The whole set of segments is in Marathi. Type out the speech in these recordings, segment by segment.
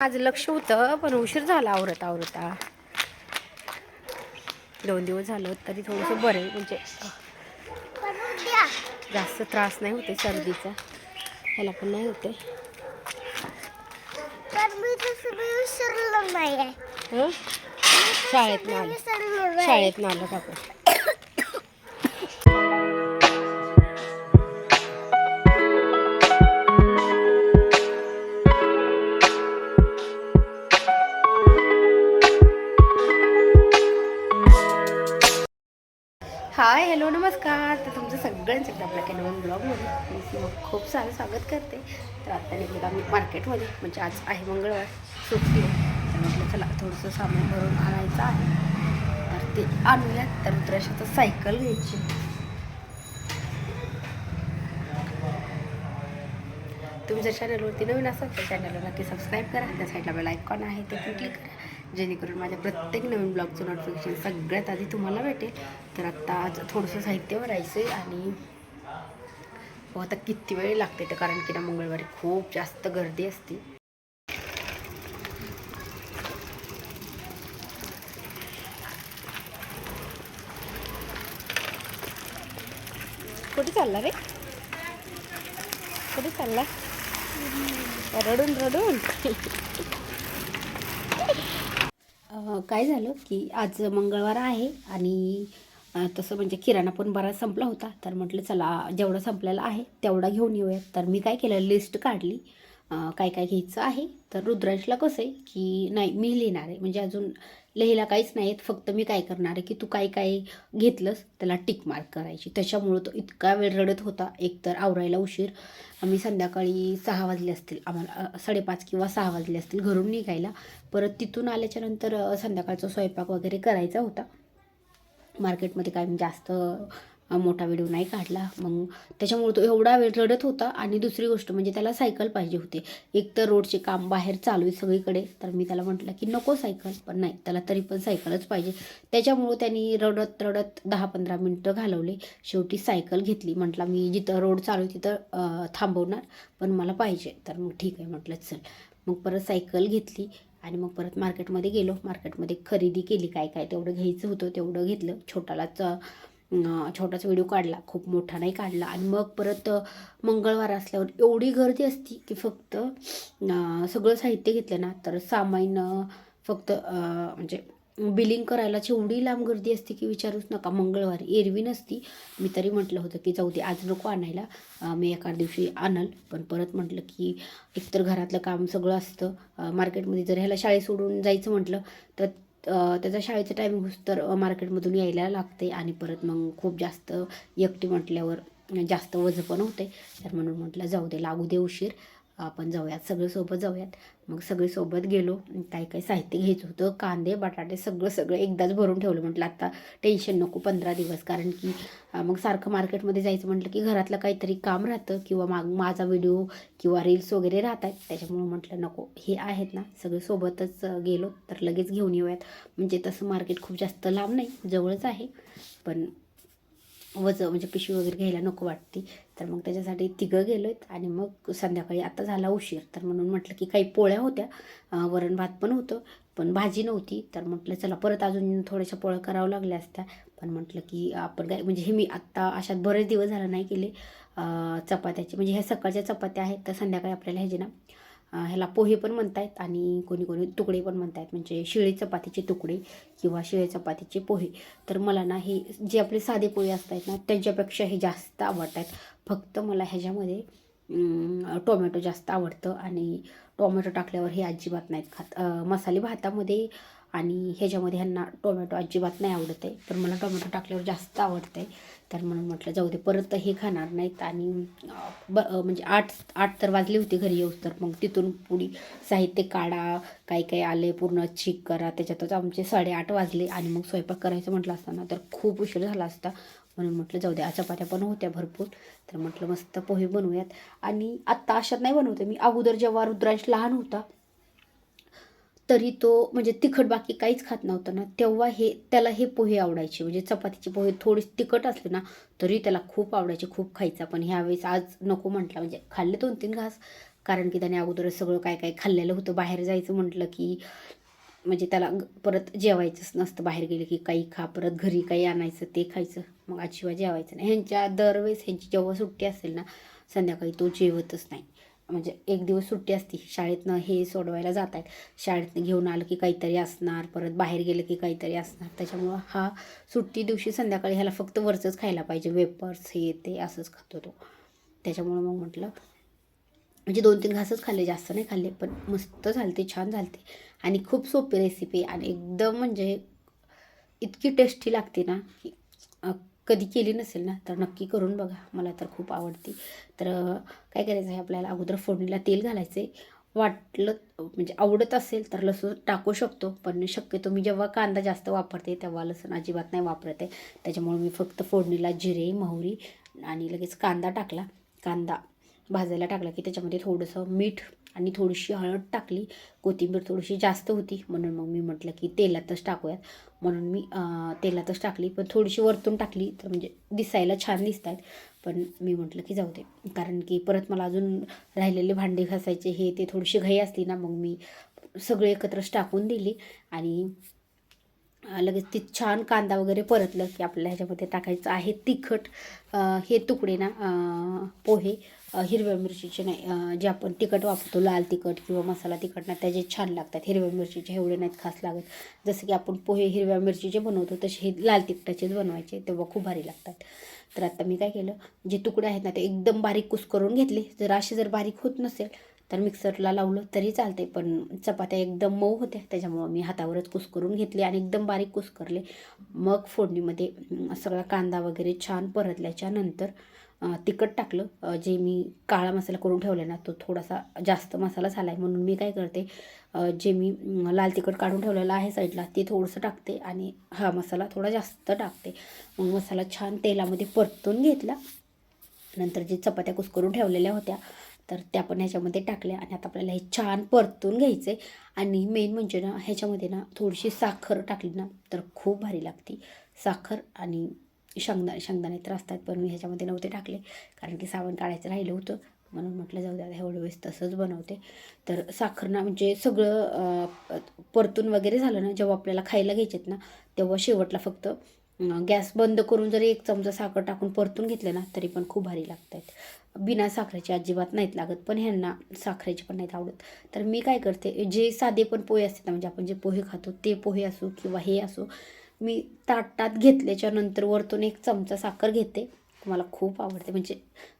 आज लक्ष होतं पण उशीर झाला आवरता 2 दिवस झालं तरी थोडंसं बरं आहे, म्हणजे जास्त त्रास नाही होते सर्दीचा, ह्याला पण नाही होते. शाळेत आलं टाकून. हाय हॅलो नमस्कार. तर तुमचं सगळ्यांचं आपल्या काही नवीन ब्लॉगमध्ये मी खूप सारं स्वागत करते. तर आता निघलो आम्ही मार्केटमध्ये, म्हणजे आज आहे मंगळवार, सुट्टी आहे. तर म्हटलं चला थोडंसं सामान भरून आणायचं आहे, तर ते आणूयात. तर रुद्राशाचं सायकल घ्यायची. तुम्ही जर चॅनलवरती नवीन असाल तर चॅनलला नक्की सबस्क्राईब करा. त्या साईडला बेल आयकॉन आहे ते पण क्लिक करा, जेणेकरून माझ्या प्रत्येक नवीन ब्लॉगचं नोटिफिकेशन सगळ्यात आधी तुम्हाला भेटेल. तर आत्ता आज थोडंसं साहित्य भरायचं आहे आणि आता किती वेळ लागते तर, कारण की ना मंगळवारी खूप जास्त गर्दी असते. कुठे चालला रे? कुठे चालला? रडून रडून काय झालं की आज मंगळवार आहे आणि तसं म्हणजे किराणा पण बराच संपला होता. तर म्हटलं चला जेवढं संपलेला आहे तेवढा घेऊन येऊयात. तर मी काय केलं, लिस्ट काढली काय काय घ्यायचं आहे. तर रुद्रांशला कसं आहे की नाही, मी लिहिणार आहे, म्हणजे अजून लिहायला काहीच नाही, फक्त मी काय करणार आहे की तू काय काय घेतलंस त्याला टिक मार्क करायची. त्याच्यामुळं तो इतका वेळ रडत होता. एकतर आवरायला उशीर, आम्ही संध्याकाळी 6 वाजले असतील, आम्हाला 5:30 किंवा 6 वाजले असतील घरून निघायला. परत तिथून आल्याच्यानंतर संध्याकाळचा स्वयंपाक वगैरे करायचा होता. मार्केटमध्ये काय जास्त मोठा व्हिडिओ नाही काढला. मग त्याच्यामुळे तो एवढा वेळ रडत होता. आणि दुसरी गोष्ट म्हणजे त्याला सायकल पाहिजे होती. एक तर रोडचे काम बाहेर चालू आहे सगळीकडे, तर मी त्याला म्हटलं की नको सायकल, पण नाही, त्याला तरी पण सायकलच पाहिजे. त्याच्यामुळं त्यांनी रडत रडत 10-15 मिनटं घालवले. शेवटी सायकल घेतली. म्हटलं मी जिथं रोड चालू आहे तिथं थांबवणार, पण मला पाहिजे. तर मग ठीक आहे म्हटलं चल. मग परत सायकल घेतली आणि मग परत मार्केटमध्ये गेलो. मार्केटमध्ये खरेदी केली, काय काय तेवढं घ्यायचं होतं तेवढं घेतलं. छोटाच व्हिडिओ काढला, खूप मोठा नाही काढला. आणि मग परत मंगळवार असल्यावर एवढी गर्दी असती की फक्त सगळं साहित्य घेतलं ना तर सामान फक्त म्हणजे बिलिंग करायलाच एवढी लांब गर्दी असते की विचारूच नका. मंगळवारी एरवी नसती. मी तरी म्हटलं होतं की जाऊ दे आज नको आणायला, मी एका दिवशी आणल. पण परत म्हटलं की एकतर घरातलं काम सगळं असतं. मार्केटमध्ये जर ह्याला शाळेत सोडून जायचं म्हटलं तर त्याचा शाळेचं टायमिंग होतं, तर मार्केटमधून यायला लागते. आणि परत मग खूप जास्त एकटी म्हटल्यावर जास्त वजन पण होते. तर म्हणून म्हटलं जाऊ दे, लागू दे उशीर, आपण जाऊयात, सगळे सोबत जाऊयात. मग सगळे सोबत गेलो. काय काय साहित्य घ्यायचं होतं, कांदे बटाटे सगळं एकदाच भरून ठेवलं. म्हटलं आता टेन्शन नको 15 दिवस, कारण की मग सारखं मार्केटमध्ये जायचं म्हटलं की घरातलं काहीतरी काम राहतं किंवा माझा व्हिडिओ किंवा रील्स वगैरे राहतात. त्याच्यामुळं म्हटलं नको, हे आहेत ना सगळे सोबतच गेलो तर लगेच घेऊन येऊयात. म्हणजे तसं मार्केट खूप जास्त लांब नाही, जवळच आहे, पण म्हणजे पिशवी वगैरे घ्यायला नको वाटते. तर मग त्याच्यासाठी तिघं गेलो आहेत. आणि मग संध्याकाळी आता झाला उशीर, तर म्हणून म्हटलं की काही पोळ्या होत्या, वरण भात पण होतं, पण भाजी नव्हती. तर म्हटलं चला परत अजून थोड्याशा पोळ्या करावं लागल्या असत्या. पण म्हटलं की आपण काय, म्हणजे हे मी आत्ता अशात बरेच दिवस झाला नाही केले चपात्याचे. म्हणजे ह्या सकाळच्या चपात्या आहेत, तर संध्याकाळी आपल्याला ह्याचे ना ह्याला पोहे पण म्हणतायत आणि कोणी कोणी तुकडे पण म्हणतायत, म्हणजे शिळे चपातीचे तुकडे किंवा शिळे चपातीचे पोहे. तर मला ना हे जे आपले साधे पोहे असतात ना त्यांच्यापेक्षा हे जास्त आवडतात. फक्त मला ह्याच्यामध्ये टोमॅटो जास्त आवडतं, आणि टोमॅटो टाकल्यावर हे अजिबात नाहीत खात. मसाले भातामध्ये आणि ह्याच्यामध्ये ह्यांना टोमॅटो अजिबात नाही आवडत आहे, तर मला टोमॅटो टाकल्यावर जास्त आवडतं आहे. तर म्हणून म्हटलं जाऊ दे, परत हे खाणार नाहीत. आणि म्हणजे आठ तर वाजले होते घरी येऊस. तर मग तिथून पुढे साहित्य काढा, काय काय आले पूर्ण चेक करा, त्याच्यातच आमचे 8:30 वाजले. आणि मग स्वयंपाक करायचं म्हटलं असताना तर खूप उशीर झाला असता. म्हणून म्हटलं जाऊ द्या, चपात्या पण होत्या भरपूर, तर म्हटलं मस्त पोहे बनवूयात. आणि आत्ता अशात नाही बनवते मी, अगोदर जेव्हा रुद्रांश लहान होता तरी तो म्हणजे तिखट बाकी काहीच खात नव्हतं ना, तेव्हा त्याला हे पोहे आवडायचे. म्हणजे चपातीचे पोहे थोडे तिखट असले ना तरी त्याला खूप आवडायचे, खूप खायचा. पण ह्यावेळेस आज नको म्हटला, म्हणजे खाल्ले 2-3 घास, कारण की त्याने अगोदरच सगळं काय काय खाल्लेलं होतं. बाहेर जायचं म्हटलं की म्हणजे त्याला परत जेवायचंच नसतं. बाहेर गेले की काही खा, परत घरी काही आणायचं ते खायचं, मग अजिबात जेवायचं नाही. ह्यांच्या दरवेळेस ह्यांची जेव्हा सुट्टी असेल ना संध्याकाळी तो जेवतच नाही. म्हणजे एक दिवस सुट्टी असती, शाळेतनं हे सोडवायला जात आहेत, शाळेतनं घेऊन आलं की काहीतरी असणार, परत बाहेर गेलं की काहीतरी असणार. त्याच्यामुळं हा सुट्टी दिवशी संध्याकाळी ह्याला फक्त वरचंच खायला पाहिजे, वेपर्स हे ते असंच खातो तो. त्याच्यामुळं मग म्हटलं म्हणजे 2-3 घासच खाल्ले, जास्त नाही खाल्ले, पण मस्त झालते, छान झालते. आणि खूप सोपी रेसिपी आणि एकदम म्हणजे इतकी टेस्टी लागते ना की कधी केली नसेल ना तर नक्की करून बघा. मला तर खूप आवडते. तर काय करायचं आहे आपल्याला, अगोदर फोडणीला तेल घालायचं आहे. वाटलं म्हणजे आवडत असेल तर लसूण टाकू शकतो, पण शक्यतो मी जेव्हा कांदा जास्त वापरते तेव्हा लसूण अजिबात नाही वापरते. त्याच्यामुळे मी फक्त फोडणीला जिरे, मोहरी आणि लगेच कांदा टाकला. कांदा भाजायला टाकला की त्याच्यामध्ये थोडंसं मीठ आणि थोडीशी हळद टाकली. कोथिंबीर थोडीशी जास्त होती म्हणून मग मी म्हटलं की तेलातच टाकूयात, म्हणून मी तेलातच टाकली. पण थोडीशी वरतून टाकली तर म्हणजे दिसायला छान दिसत आहेत, पण मी म्हटलं की जाऊ दे, कारण की परत मला अजून राहिलेले भांडे घासायचे हे ते थोडीशी घाई असली ना, मग मी सगळे एकत्रच टाकून दिली. आणि लगेच ते छान कांदा वगैरे परतलं की आपल्याला ह्याच्यामध्ये टाकायचं आहे तिखट. हे तुकडे ना पोहे हिरव्या मिरचीचे नाही, जे आपण तिखट वापरतो लाल तिखट किंवा मसाला तिखट ना त्याचे छान लागतात. हिरव्या मिरचीचे एवढे नाहीत खास लागत. जसं की आपण पोहे हिरव्या मिरचीचे बनवतो तसे हे लाल तिखटाचेच बनवायचे, तेव्हा खूप भारी लागतात. तर आता मी काय केलं, जे तुकडे आहेत ना ते एकदम बारीक कुस्करून घेतले. जर बारीक होत नसेल तर मिक्सरला लावलं तरी चालते, पण चपात्या एकदम मऊ होत्या त्याच्यामुळं मी हातावरच कुस्करून घेतले आणि एकदम बारीक कुस्करले. मग फोडणीमध्ये सगळा कांदा वगैरे छान परतल्याच्या नंतर तिखट टाकलं. जे मी काळा मसाला करून ठेवला ना तो थोडासा जास्त मसाला झाला आहे, म्हणून मी काय करते, जे मी लाल तिखट काढून ठेवलेलं आहे साईडला ते थोडंसं टाकते आणि हा मसाला थोडा जास्त टाकते. मग मसाला छान तेलामध्ये परतून घेतला. नंतर जे चपात्या कुस्करून ठेवलेल्या होत्या तर त्या पण ह्याच्यामध्ये टाकल्या आणि आता आपल्याला हे छान परतून घ्यायचं आहे. आणि मेन म्हणजे ना ह्याच्यामध्ये ना थोडीशी साखर टाकली ना तर खूप भारी लागते. साखर आणि शेंगदाणे तर असतात, पण मी ह्याच्यामध्ये नव्हते टाकले कारण की सावण काढायचं राहिलं होतं, म्हणून म्हटलं जाऊ द्या एवढं वेळेस तसंच बनवते. तर साखर ना म्हणजे सगळं परतून वगैरे झालं ना, जेव्हा आपल्याला खायला घ्यायचेत ना तेव्हा शेवटला फक्त गॅस बंद करून जरी 1 चमचा साखर टाकून परतून घेतलं ना तरी पण खूप भारी लागत आहेत. बिना साखरेची अजिबात नाहीत लागत, पण ह्यांना साखरेची पण नाहीत आवडत. तर मी काय करते, जे साधे पण पोहे असतात म्हणजे आपण जे पोहे खातो ते पोहे असो किंवा हे असो, मी ताटात घेतल्याच्या नंतर वरतून 1 चमचा साखर घेते. मला खूप आवडते, म्हणजे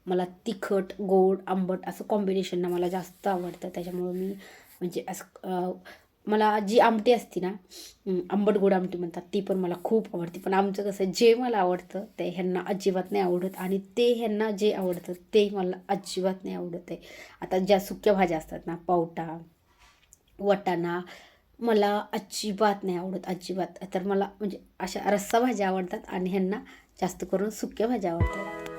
मला तिखट गोड आंबट असं कॉम्बिनेशन ना मला जास्त आवडतं. त्याच्यामुळं मी म्हणजे असं मला जी आमटी असते ना, आंबट गोड आमटी म्हणतात, ती पण मला खूप आवडते. पण आमचं कसं, जे मला आवडतं ते ह्यांना अजिबात नाही आवडत आणि ते ह्यांना जे आवडतं ते मला अजिबात नाही आवडत आहे. आता ज्या सुक्या भाज्या असतात ना, पावटा, वाटाणा, मला अजिबात नाही आवडत, अजिबात. तर मला म्हणजे अशा रस्सा भाज्या आवडतात आणि ह्यांना जास्त करून सुक्या भाज्या आवडतात.